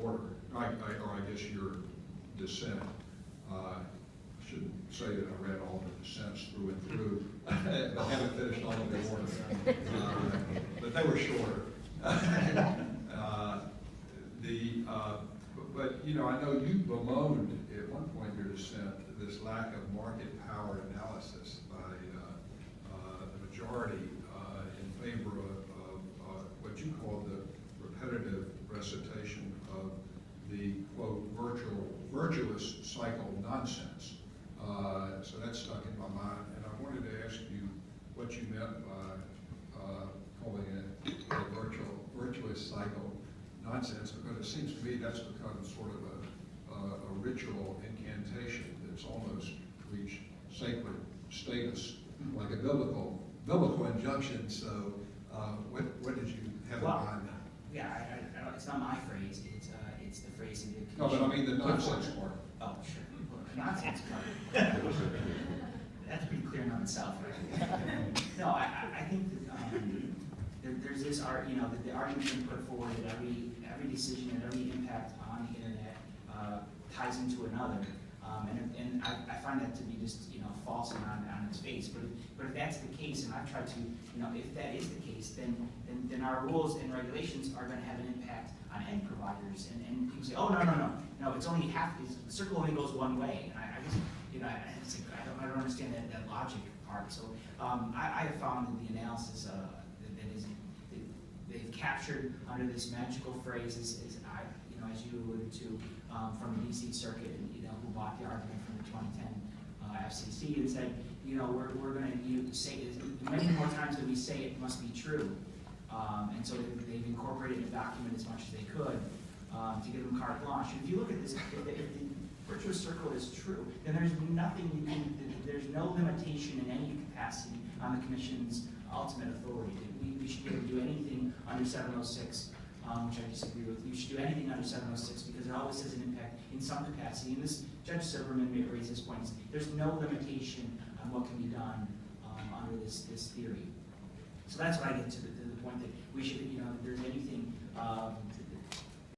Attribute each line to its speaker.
Speaker 1: order, or I guess your dissent. I shouldn't say that I read all the dissents through and through. I haven't finished all of the order, but they were shorter. But you know, I know you bemoaned at one point in your dissent this lack of market power analysis by the majority in favor of what you call the repetitive recitation of the quote virtuous cycle nonsense. So that stuck in my mind, and I wanted to ask you what you meant by calling it a virtuous cycle nonsense, because it seems to me that's become sort of a ritual incantation that's almost reached sacred status, like a biblical injunction. So what did you have in mind?
Speaker 2: Yeah, I don't, it's not my phrase. It's the phrase in the
Speaker 1: commission. No, but I mean the nonsense part.
Speaker 2: Oh, sure. The nonsense part. That's pretty clear in of itself, right? No, I think that there's this art, you know, that the argument being put forward that every decision and every impact on the internet ties into another, and I find that to be just, you know, false and on its face. But if that's the case, and I've tried to, you know, if that is the case, then our rules and regulations are going to have an impact on end providers, and people say, oh no, it's only half. The circle only goes one way, and I just, you know, I don't understand that logic part. So I have found that the analysis they've captured under this magical phrase is you know, as you alluded to, from the DC Circuit, you know, who bought the argument from the 2010 FCC and said, you know, we're going to say it many more times than we say it must be true, and so they've incorporated the document as much as they could to give them carte blanche. And if you look at this, if the virtuous circle is true, then there's nothing you can, there's no limitation in any capacity on the Commission's ultimate authority. We should be able to do anything under 706, which I disagree with. You should do anything under 706 because it always has an impact in some capacity. And this, Judge Silverman may raise this point, there's no limitation on what can be done under this theory. So that's why I get to the point that we should, you know, if there's anything